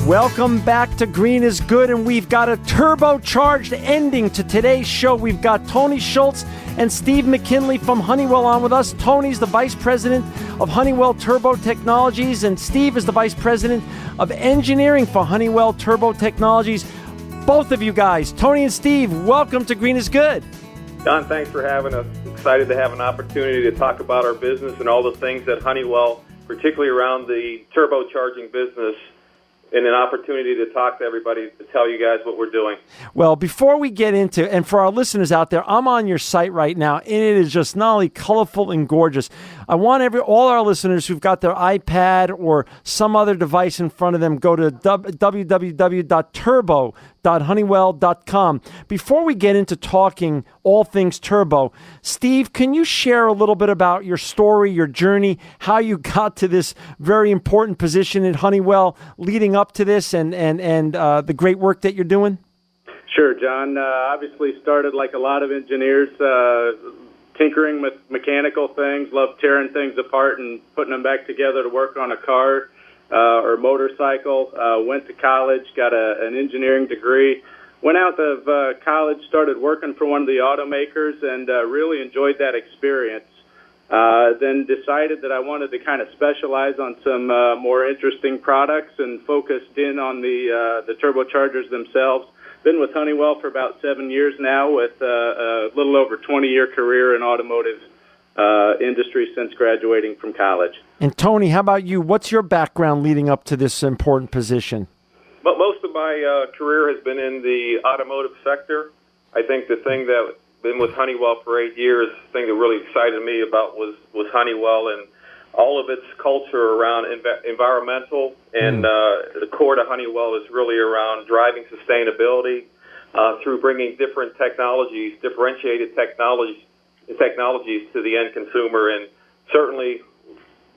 Welcome back to Green is Good, and we've got a turbocharged ending to today's show. We've got Tony Schultz and Steve McKinley from Honeywell on with us. Tony's the Vice President of Honeywell Turbo Technologies, and Steve is the Vice President of Engineering for Honeywell Turbo Technologies. Both of you guys, Tony and Steve, welcome to Green is Good. Don, thanks for having us. Excited to have an opportunity to talk about our business and all the things at Honeywell, particularly around the turbocharging business, and an opportunity to talk to everybody, to tell you guys what we're doing. Well, before we get into, and for our listeners out there, I'm on your site right now, and it is just not only colorful and gorgeous. I want all our listeners who've got their iPad or some other device in front of them, go to www.turbo.honeywell.com. Before we get into talking all things turbo, Steve, can you share a little bit about your story, your journey, how you got to this very important position at Honeywell, leading up to this, and the great work that you're doing? Sure, John. Obviously started like a lot of engineers, tinkering with mechanical things, loved tearing things apart and putting them back together to work on a car or motorcycle. Went to college, got an engineering degree. Went out of college, started working for one of the automakers, and really enjoyed that experience. Then decided that I wanted to kind of specialize on some more interesting products and focused in on the turbochargers themselves. Been with Honeywell for about 7 years now, with a little over 20-year career in automotive industry since graduating from college. And Tony, how about you? What's your background leading up to this important position? But most of my career has been in the automotive sector. I think the thing that been with Honeywell for 8 years, the thing that really excited me about was Honeywell and all of its culture around environmental, and the core to Honeywell is really around driving sustainability through bringing different technologies, differentiated technologies to the end consumer. And certainly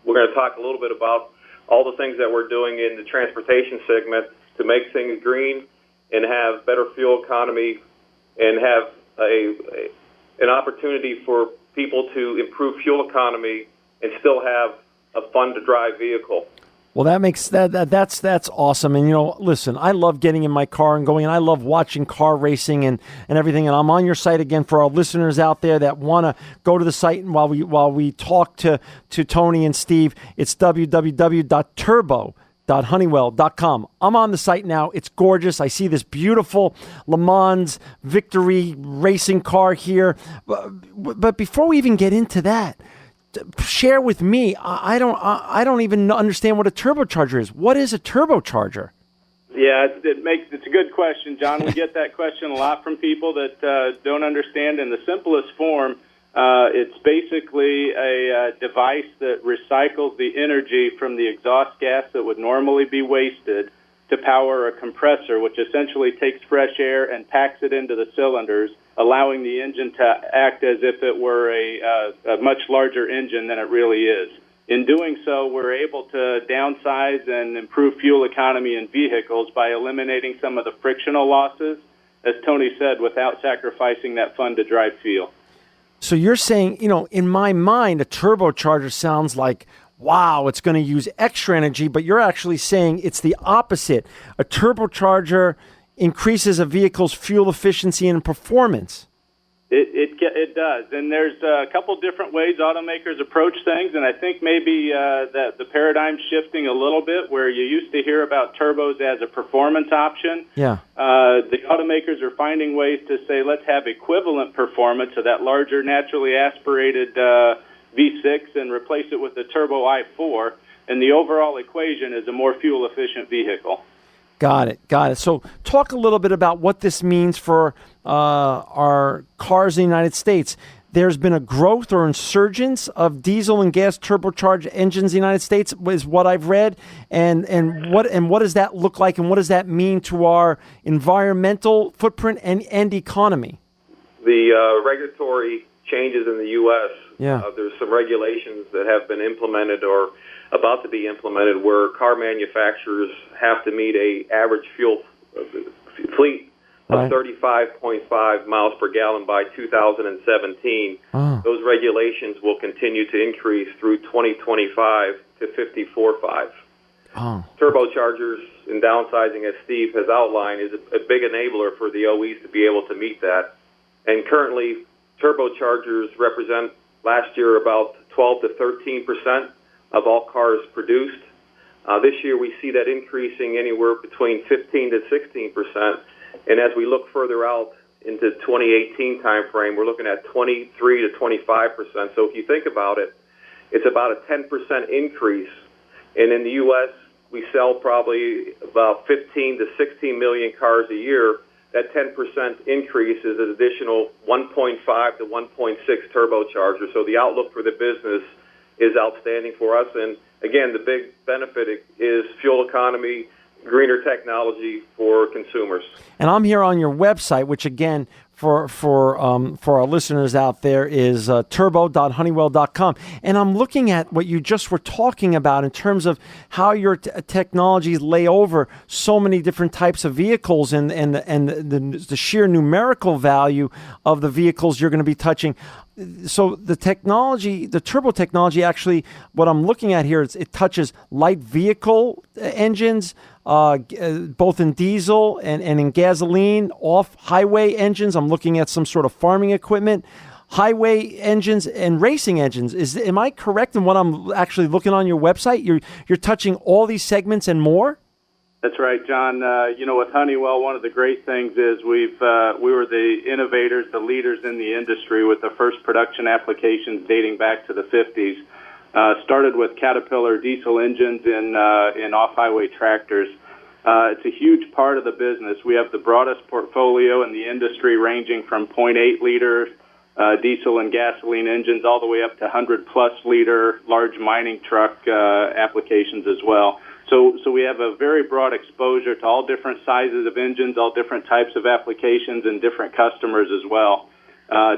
we're going to talk a little bit about all the things that we're doing in the transportation segment to make things green and have better fuel economy and have an opportunity for people to improve fuel economy and still have a fun-to-drive vehicle. Well, that's awesome. And, listen, I love getting in my car and going, and I love watching car racing and everything. And I'm on your site again for our listeners out there that want to go to the site. And while we talk to Tony and Steve, it's www.turbo.honeywell.com. I'm on the site now. It's gorgeous. I see this beautiful Le Mans victory racing car here. But before we even get into that, share with me. I don't even understand what a turbocharger is. What is a turbocharger? Yeah, it's a good question, John. We get that question a lot from people that don't understand. In the simplest form, it's basically a device that recycles the energy from the exhaust gas that would normally be wasted to power a compressor, which essentially takes fresh air and packs it into the cylinders, allowing the engine to act as if it were a much larger engine than it really is. In doing so, we're able to downsize and improve fuel economy in vehicles by eliminating some of the frictional losses, as Tony said, without sacrificing that fun-to-drive feel. So you're saying, in my mind, a turbocharger sounds like, wow, it's going to use extra energy, but you're actually saying it's the opposite. A turbocharger increases a vehicle's fuel efficiency and performance. It does, and there's a couple different ways automakers approach things, and I think maybe that the paradigm's shifting a little bit, where you used to hear about turbos as a performance option. Yeah. The automakers are finding ways to say, let's have equivalent performance of that larger naturally aspirated V6 and replace it with the turbo i4, and the overall equation is a more fuel-efficient vehicle. Got it. So talk a little bit about what this means for our cars in the United States. There's been a growth or insurgence of diesel and gas turbocharged engines in the United States, is what I've read. And what does that look like, and what does that mean to our environmental footprint and economy? The regulatory changes in the U.S., there's some regulations that have been implemented or about to be implemented where car manufacturers have to meet a average fuel fleet of 35.5 miles per gallon by 2017. Those regulations will continue to increase through 2025 to 54.5. turbochargers and downsizing, as Steve has outlined, is a big enabler for the OEs to be able to meet that. And currently, turbochargers represent last year about 12 to 13% of all cars produced. This year, we see that increasing anywhere between 15 to 16%. And as we look further out into 2018 timeframe, we're looking at 23 to 25%. So if you think about it, it's about a 10% increase. And in the U.S., we sell probably about 15 to 16 million cars a year. That 10% increase is an additional 1.5 to 1.6 turbochargers. So the outlook for the business is outstanding for us. And again, the big benefit is fuel economy, greener technology for consumers. And I'm here on your website, which again, for our listeners out there, is turbo.honeywell.com. And I'm looking at what you just were talking about in terms of how your technologies lay over so many different types of vehicles and the sheer numerical value of the vehicles you're going to be touching. So the technology, the turbo technology, actually, what I'm looking at here, it touches light vehicle engines, both in diesel and in gasoline, off-highway engines. I'm looking at some sort of farming equipment, highway engines, and racing engines. Am I correct in what I'm actually looking on your website? You're touching all these segments and more? That's right, John. With Honeywell, one of the great things is we were the innovators, the leaders in the industry with the first production applications dating back to the 50s. Started with Caterpillar diesel engines in off-highway tractors. It's a huge part of the business. We have the broadest portfolio in the industry, ranging from 0.8 liter diesel and gasoline engines all the way up to 100-plus liter large mining truck applications as well. So we have a very broad exposure to all different sizes of engines, all different types of applications, and different customers as well.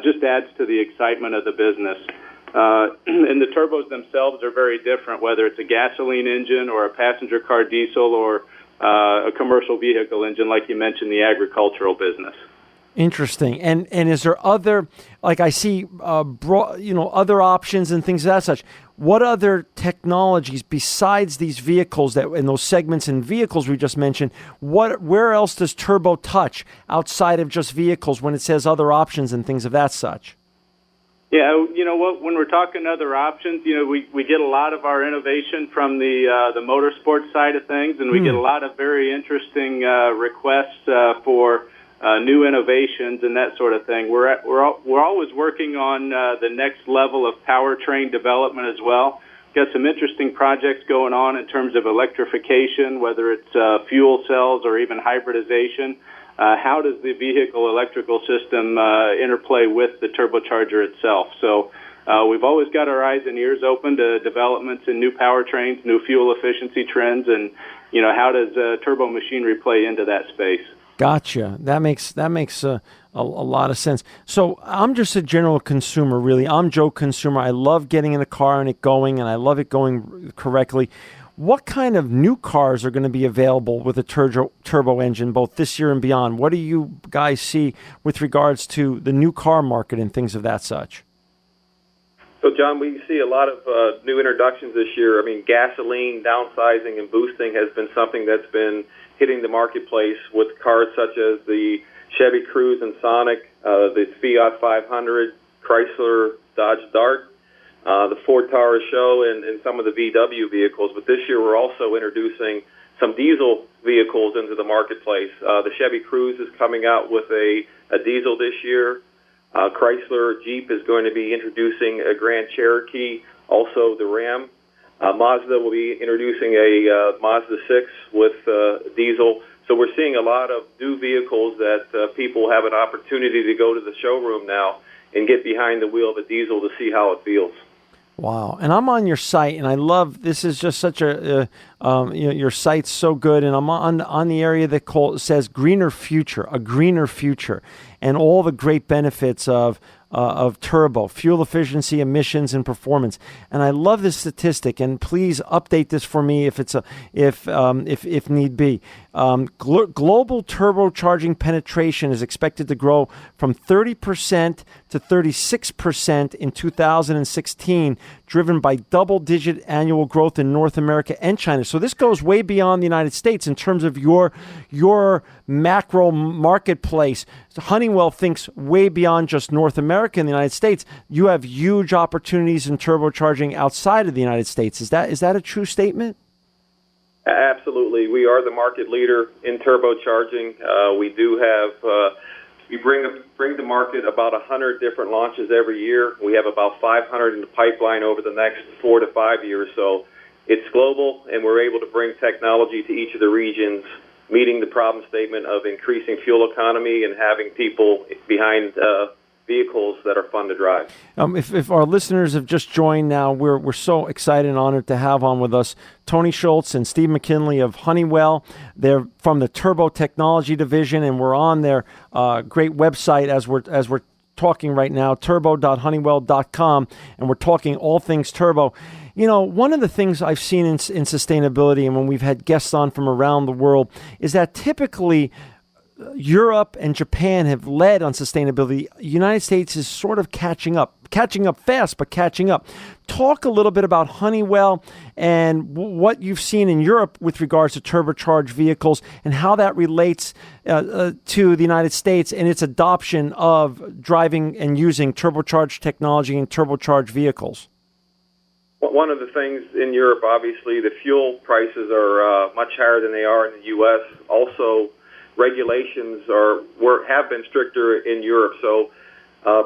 Just adds to the excitement of the business. And the turbos themselves are very different, whether it's a gasoline engine or a passenger car diesel or a commercial vehicle engine, like you mentioned, the agricultural business. Interesting. And is there other, like I see, other options and things of that such? What other technologies besides these vehicles that in those segments and vehicles we just mentioned? Where else does turbo touch outside of just vehicles when it says other options and things of that such? Yeah, you know what? When we're talking other options, we get a lot of our innovation from the motorsport side of things, and we get a lot of very interesting requests for new innovations and that sort of thing. We're always working on the next level of powertrain development as well. Got some interesting projects going on in terms of electrification, whether it's fuel cells or even hybridization. How does the vehicle electrical system interplay with the turbocharger itself? So we've always got our eyes and ears open to developments in new powertrains, new fuel efficiency trends, and how does turbo machinery play into that space? Gotcha. That makes a lot of sense. So I'm just a general consumer, really. I'm Joe Consumer. I love getting in the car and it going, and I love it going correctly. What kind of new cars are going to be available with a turbo engine, both this year and beyond? What do you guys see with regards to the new car market and things of that such? So, John, we see a lot of new introductions this year. I mean, gasoline downsizing and boosting has been something that's been hitting the marketplace with cars such as the Chevy Cruze and Sonic, the Fiat 500, Chrysler, Dodge Dart, the Ford Taurus Show, and some of the VW vehicles. But this year we're also introducing some diesel vehicles into the marketplace. The Chevy Cruze is coming out with a diesel this year. Chrysler Jeep is going to be introducing a Grand Cherokee, also the Ram. Mazda will be introducing a Mazda 6 with diesel. So we're seeing a lot of new vehicles that people have an opportunity to go to the showroom now and get behind the wheel of a diesel to see how it feels. Wow. And I'm on your site, and I love, this is just such your site's so good, and I'm on the area that says greener future, a greener future, and all the great benefits of of turbo, fuel efficiency, emissions, and performance. And I love this statistic. And please update this for me if need be. Global turbocharging penetration is expected to grow from 30% to 36% in 2016, driven by double-digit annual growth in North America and China. So this goes way beyond the United States in terms of your macro marketplace. Honeywell thinks way beyond just North America and the United States. You have huge opportunities in turbocharging outside of the United States. Is that a true statement? Absolutely. We are the market leader in turbocharging. We do have, we bring to market about 100 different launches every year. We have about 500 in the pipeline over the next 4 to 5 years. So it's global, and we're able to bring technology to each of the regions, meeting the problem statement of increasing fuel economy and having people behind vehicles that are fun to drive. If our listeners have just joined now, we're so excited and honored to have on with us Tony Schultz and Steve McKinley of Honeywell. They're from the Turbo Technology Division, and we're on their great website as we're talking right now, turbo.honeywell.com, and we're talking all things turbo. You know, one of the things I've seen in sustainability, and when we've had guests on from around the world, is that typically Europe and Japan have led on sustainability. The United States is sort of catching up fast, but catching up. Talk a little bit about Honeywell and what you've seen in Europe with regards to turbocharged vehicles and how that relates to the United States and its adoption of driving and using turbocharged technology and turbocharged vehicles. One of the things in Europe, obviously, the fuel prices are much higher than they are in the U.S. Also, regulations have been stricter in Europe. So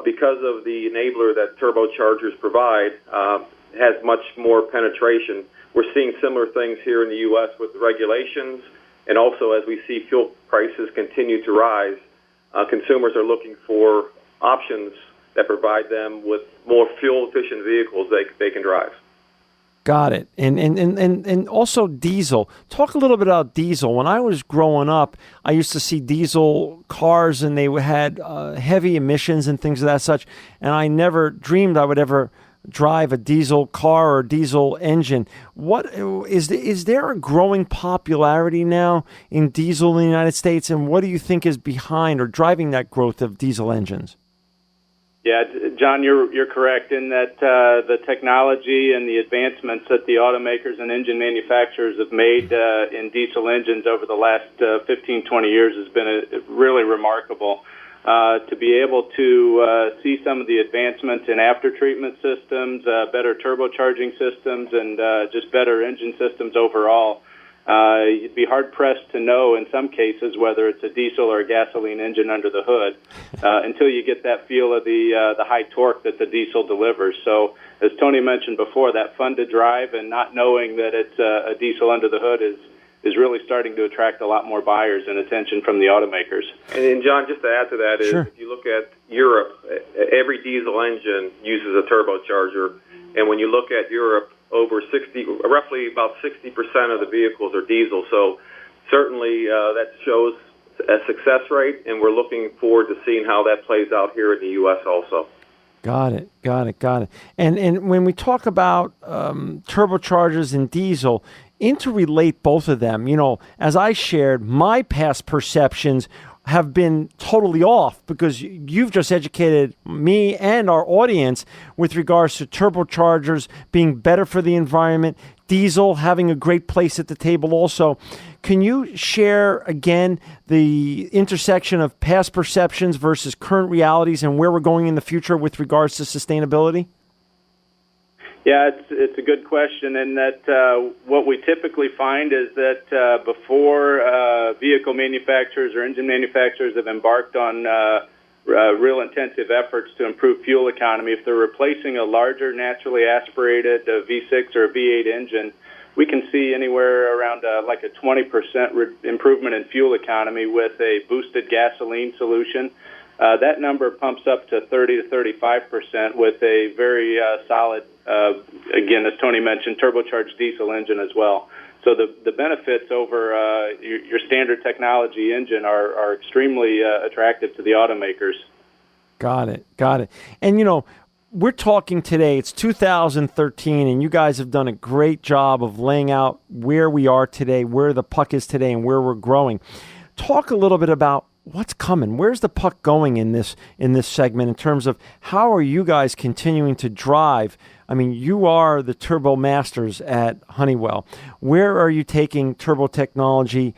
because of the enabler that turbochargers provide, has much more penetration. We're seeing similar things here in the U.S. with the regulations, and also as we see fuel prices continue to rise, consumers are looking for options that provide them with more fuel-efficient vehicles they can drive. Got it. And also diesel. Talk a little bit about diesel. When I was growing up, I used to see diesel cars, and they had heavy emissions and things of that such, and I never dreamed I would ever drive a diesel car or diesel engine. What is there a growing popularity now in diesel in the United States, and what do you think is behind or driving that growth of diesel engines? Yeah, John, you're correct in that the technology and the advancements that the automakers and engine manufacturers have made in diesel engines over the last 15, 20 years has been really remarkable. To be able to see some of the advancements in after-treatment systems, better turbocharging systems, and just better engine systems overall, you'd be hard-pressed to know in some cases whether it's a diesel or a gasoline engine under the hood until you get that feel of the high torque that the diesel delivers. So as Tony mentioned before, that fun to drive and not knowing that it's a diesel under the hood is really starting to attract a lot more buyers and attention from the automakers. And John, just to add to that, Sure. If you look at Europe, every diesel engine uses a turbocharger. And when you look at Europe, roughly about 60% of the vehicles are diesel. So certainly that shows a success rate, and we're looking forward to seeing how that plays out here in the U.S. also. Got it. And when we talk about turbochargers and diesel, interrelate both of them. You know, as I shared, my past perceptions have been totally off because you've just educated me and our audience with regards to turbochargers being better for the environment, diesel having a great place at the table also. Can you share again the intersection of past perceptions versus current realities and where we're going in the future with regards to sustainability? Yeah, it's a good question, and that what we typically find is that before vehicle manufacturers or engine manufacturers have embarked on real intensive efforts to improve fuel economy, if they're replacing a larger naturally aspirated V6 or a V8 engine, we can see anywhere around like a 20% improvement in fuel economy with a boosted gasoline solution. That number pumps up to 30 to 35% with a very solid, again, as Tony mentioned, turbocharged diesel engine as well. So the benefits over your standard technology engine are extremely attractive to the automakers. Got it. And, we're talking today, it's 2013, and you guys have done a great job of laying out where we are today, where the puck is today, and where we're growing. Talk a little bit about what's coming. Where's the puck going in this segment in terms of how are you guys continuing to drive? I mean, you are the turbo masters at Honeywell. Where are you taking turbo technology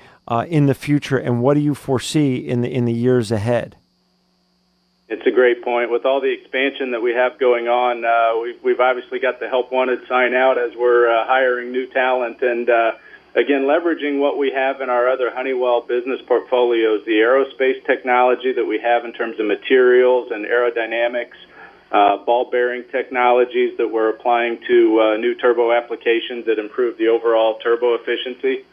in the future, and what do you foresee in the years ahead? It's a great point. With all the expansion that we have going on, we've obviously got the Help Wanted sign out as we're hiring new talent. And, again, leveraging what we have in our other Honeywell business portfolios, the aerospace technology that we have in terms of materials and aerodynamics, ball bearing technologies that we're applying to new turbo applications that improve the overall turbo efficiency.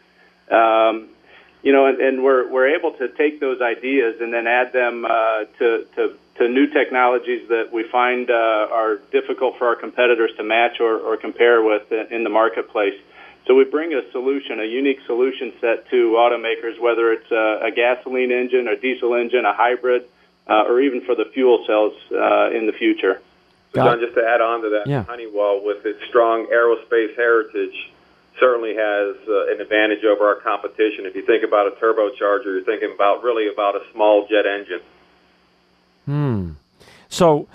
And we're able to take those ideas and then add them to new technologies that we find are difficult for our competitors to match or compare with in the marketplace. So we bring a solution, a unique solution set to automakers, whether it's a gasoline engine, a diesel engine, a hybrid, or even for the fuel cells in the future. So John, just to add on to that, Honeywell, with its strong aerospace heritage, certainly has an advantage over our competition. If you think about a turbocharger, you're thinking about a small jet engine. So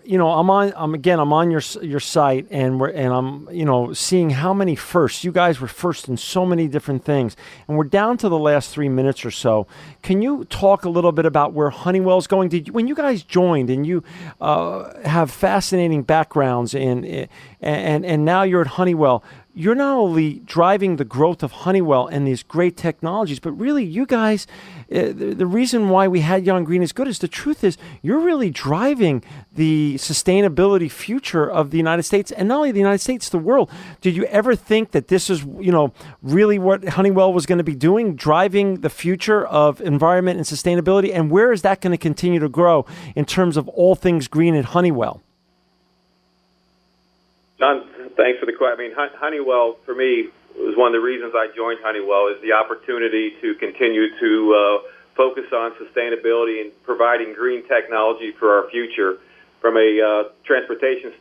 I'm on your site, and I'm seeing how many firsts. You guys were first in so many different things, and we're down to the last 3 minutes or so. Can you talk a little bit about where Honeywell's going? When you guys joined, and you have fascinating backgrounds, and now you're at Honeywell. You're not only driving the growth of Honeywell and these great technologies, but really you guys, the reason why we had you on Green is Good is the truth is you're really driving the sustainability future of the United States, and not only the United States, the world. Did you ever think that this is, really what Honeywell was going to be doing, driving the future of environment and sustainability? And where is that going to continue to grow in terms of all things green at Honeywell? John, thanks for the question. I mean, Honeywell, for me, was one of the reasons I joined Honeywell is the opportunity to continue to focus on sustainability and providing green technology for our future. From a transportation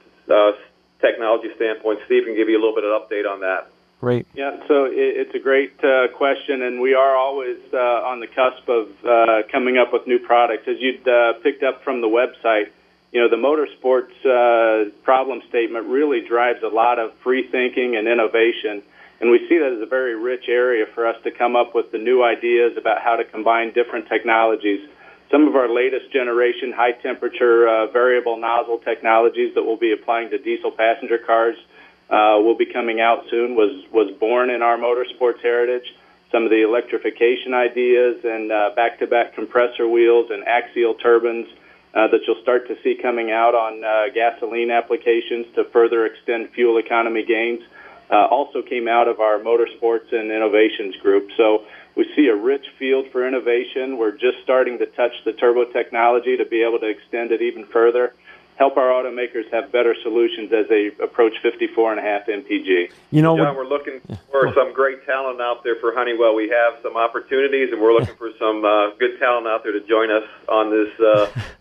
technology standpoint, Steve can give you a little bit of update on that. Great. Yeah, so it's a great question, and we are always on the cusp of coming up with new products. As you'd picked up from the website, the motorsports problem statement really drives a lot of free thinking and innovation, and we see that as a very rich area for us to come up with the new ideas about how to combine different technologies. Some of our latest generation high-temperature variable nozzle technologies that we'll be applying to diesel passenger cars will be coming out soon, was born in our motorsports heritage. Some of the electrification ideas and back-to-back compressor wheels and axial turbines that you'll start to see coming out on gasoline applications to further extend fuel economy gains also came out of our motorsports and innovations group. So we see a rich field for innovation. We're just starting to touch the turbo technology to be able to extend it even further, help our automakers have better solutions as they approach 54.5 MPG. John, we're looking for some great talent out there for Honeywell. We have some opportunities, and we're looking for some good talent out there to join us on this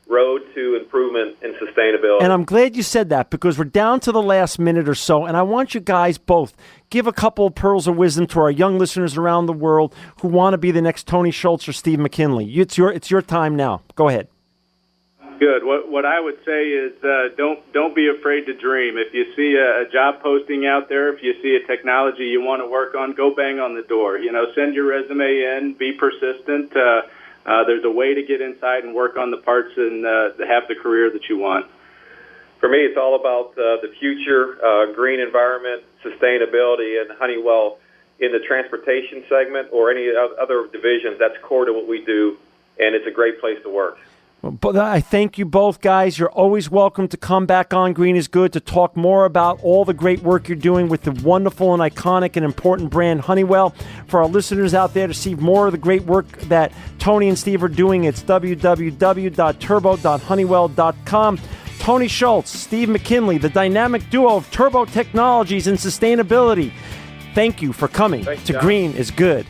road to improvement in sustainability. And I'm glad you said that, because we're down to the last minute or so, and I want you guys both give a couple of pearls of wisdom to our young listeners around the world who want to be the next Tony Schultz or Steve McKinley. It's your time now. Go ahead. Good. What I would say is don't be afraid to dream. If you see a job posting out there, if you see a technology you want to work on, go bang on the door. Send your resume in, be persistent. There's a way to get inside and work on the parts and have the career that you want. For me, it's all about the future, green environment, sustainability, and Honeywell in the transportation segment or any other divisions. That's core to what we do, and it's a great place to work. But I thank you both, guys. You're always welcome to come back on Green is Good to talk more about all the great work you're doing with the wonderful and iconic and important brand Honeywell. For our listeners out there to see more of the great work that Tony and Steve are doing, it's www.turbo.honeywell.com. Tony Schultz, Steve McKinley, the dynamic duo of turbo technologies and sustainability. Thank you for coming to Green is Good.